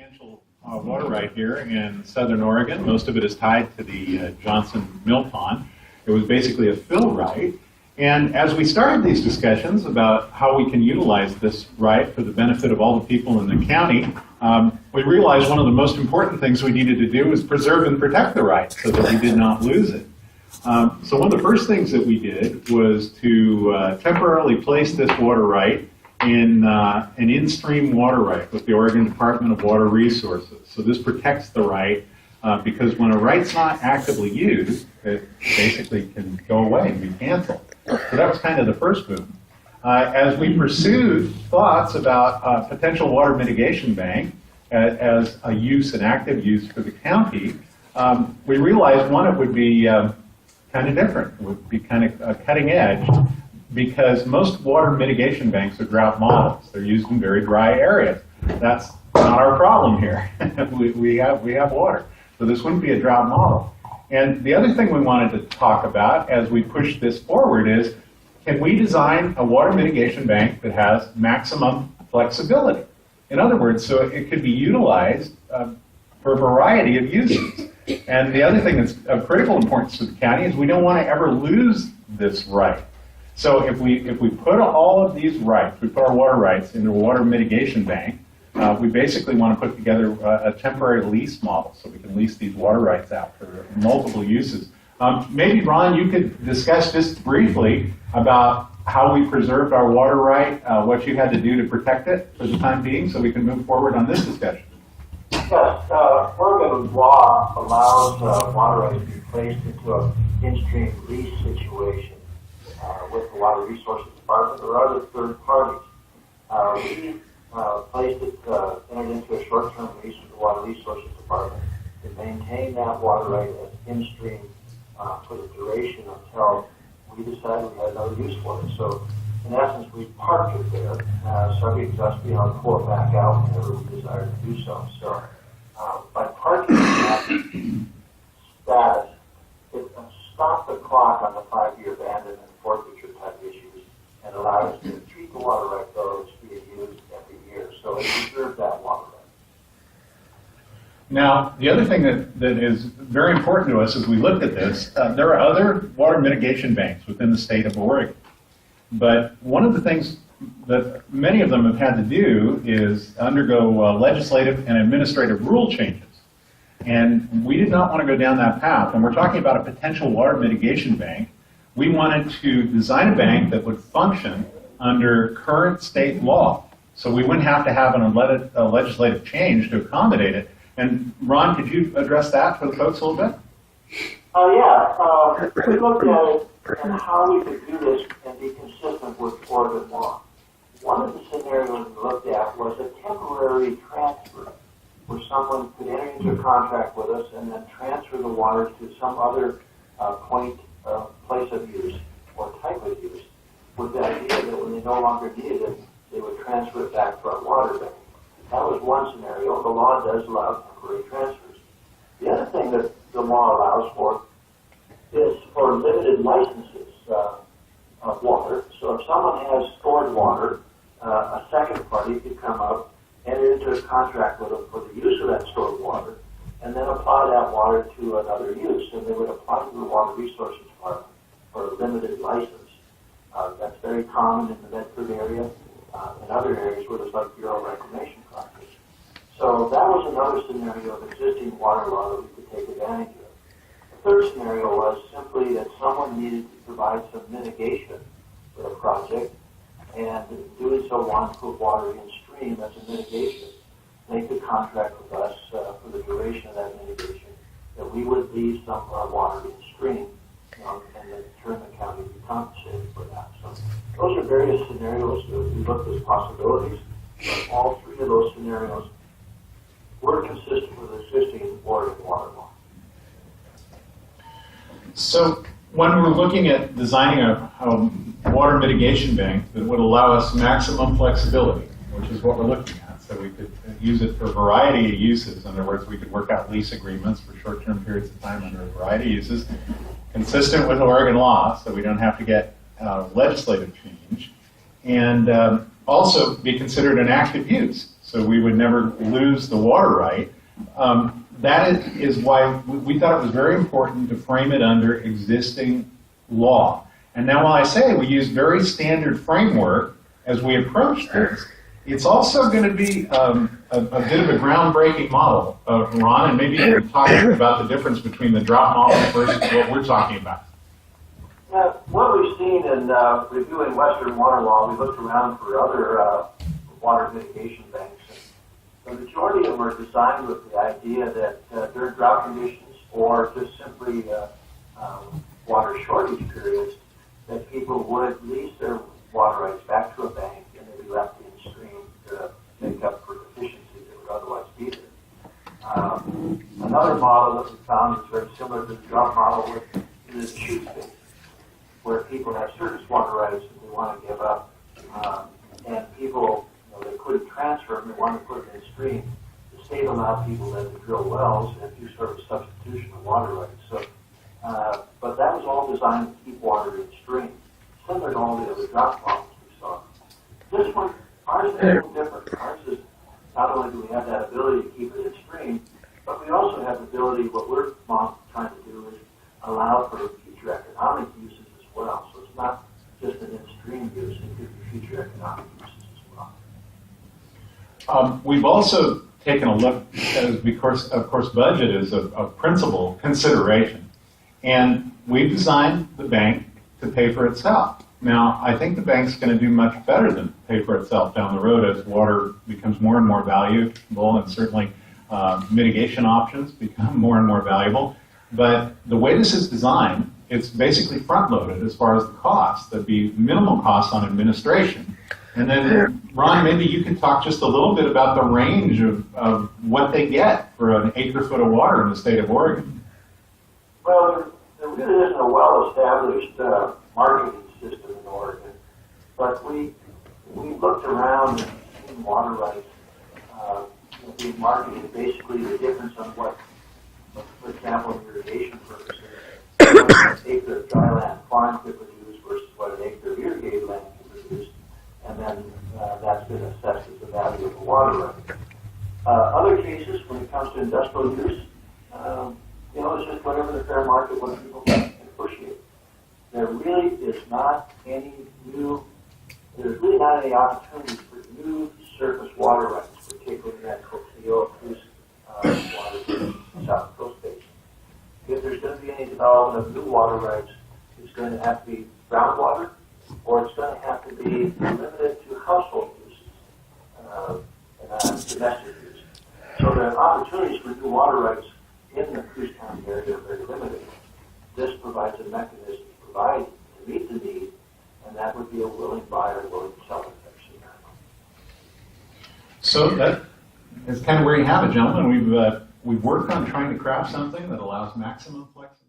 potential water right here in southern Oregon. Most of it is tied to the Johnson Mill Pond. It was basically a fill right. And as we started these discussions about how we can utilize this right for the benefit of all the people in the county, we realized one of the most important things we needed to do was preserve and protect the right so that we did not lose it. So one of the first things that we did was to temporarily place this water right in an in-stream water right with the Oregon Department of Water Resources. So this protects the right because when a right's not actively used, it basically can go away and be canceled. So that was kind of the first move. As we pursued thoughts about a potential water mitigation bank as a use, an active use for the county, we realized one, it would be kind of different. It would be kind of cutting edge because most water mitigation banks are drought models. They're used in very dry areas. That's not our problem here. we have water. So this wouldn't be a drought model. And the other thing we wanted to talk about as we push this forward is, can we design a water mitigation bank that has maximum flexibility? In other words, so it could be utilized for a variety of uses. And the other thing that's of critical importance to the county is we don't want to ever lose this right. So if we put all of these rights, we put our water rights into a water mitigation bank, we basically want to put together a temporary lease model so we can lease these water rights out for multiple uses. Maybe, Ron, you could discuss just briefly about how we preserved our water right, what you had to do to protect it for the time being, so we can move forward on this discussion. Yes, Oregon law allows water rights to be placed into an in-stream lease situation with the Water Resources Department or other third parties. We placed it, entered into a short-term lease with the Water Resources Department to maintain that water right as in-stream for the duration until we decided we had another use for it. So, in essence, we parked it there, subject to us being able to pull it back out whenever we desired to do so. So, by parking that status, it stopped the clock on the 5-year abandonment and forfeiture type issues and allowed us to treat the water right though it's being used every year. So it preserved that water right. Now, the other thing that is very important to us as we looked at this, there are other water mitigation banks within the state of Oregon. But one of the things that many of them have had to do is undergo legislative and administrative rule changes. And we did not want to go down that path. And we're talking about a potential water mitigation bank. We wanted to design a bank that would function under current state law. So we wouldn't have to have a legislative change to accommodate it. And Ron, could you address that for the folks a little bit? We looked at it and how we could do this and be consistent with Oregon law. One of the scenarios we looked at was a temporary transfer where someone could enter into a contract with us and then transfer the water to some other place of use or type of use, with the idea that when they no longer needed it, they would transfer it back to our water bank. That was one scenario. The law does allow temporary transfers. The other thing that the law allows for is for limited licenses of water. So if someone has stored water, a second party could come up, enter into a contract with them for the use of that stored water, and then apply that water to another use. And they would apply to the Water Resources Department for a limited license. That's very common in the Medford area, in other areas where there's like Bureau reclamation projects. So that was another scenario of existing water law that we could take advantage of. The third scenario was simply that someone needed to provide some mitigation for the project, and doing so wanted to put water in stream as a mitigation. They could contract with us for the duration of that mitigation, that we would leave some of our water in stream, and then turn the county to be compensated for that. So those are various scenarios that we looked as possibilities. But all three of those scenarios were consistent with existing Oregon water law. So when we're looking at designing a water mitigation bank that would allow us maximum flexibility, which is what we're looking at, so we could use it for a variety of uses. In other words, we could work out lease agreements for short-term periods of time under a variety of uses, consistent with Oregon law, so we don't have to get legislative change, and also be considered an active use. so we would never lose the water right. That is why we thought it was very important to frame it under existing law. And now while I say we use very standard framework as we approach this, it's also going to be a bit of a groundbreaking model, Ron, and maybe you can talk about the difference between the drop model versus what we're talking about. What we've seen in reviewing Western water law, we looked around for other water mitigation banks. The majority of them are designed with the idea that during drought conditions or just simply water shortage periods, that people would lease their water rights back to a bank and they'd be left in stream to make up for deficiencies that would otherwise be there. Another model that we found is very similar to the drought model is the chute space, where people have surface water rights that they want to give up, and people, they couldn't transfer them, they wanted to put them in stream. The state allowed people then to drill wells and do sort of substitution of water rights. So, but that was all designed to keep water in stream, similar to all the other drought problems we saw. This one, ours is a little different. Ours is not only do we have that ability to keep it in stream, but we also have the ability, what we're trying to do is allow for future economic uses as well. So it's not just an in-stream use, it could be future economic uses as well. We've also taken a look, because of course budget is a principal consideration, and we've designed the bank to pay for itself. Now, I think the bank's going to do much better than pay for itself down the road as water becomes more and more valuable, and certainly mitigation options become more and more valuable. But the way this is designed, it's basically front-loaded as far as the cost. There'd be minimal costs on administration. And then, Ron, maybe you can talk just a little bit about the range of what they get for an acre-foot of water in the state of Oregon. Well, there really isn't a well-established marketing system in Oregon, but we looked around and seen water rights being marketed, basically the difference on what, for example, in irrigation purposes, what an acre of dry land farm could produce versus what an acre of irrigated land can produce, and then that's been assessed as the value of the water right. Other cases, when it comes to industrial use, it's just whatever the fair market, what people can appreciate. There really is not any there's really not any opportunities for new surface water rights, particularly in that Coxio Coast water South Coast Basin. If there's going to be any development of new water rights, it's going to have to be groundwater, or it's going to have to be limited to household uses and domestic use. So the opportunities for new water rights in the Coos County area are very limited. This provides a mechanism to meet the need, and that would be a willing buyer willing to sell it. So that is kind of where you have it, gentlemen. We've worked on trying to craft something that allows maximum flexibility.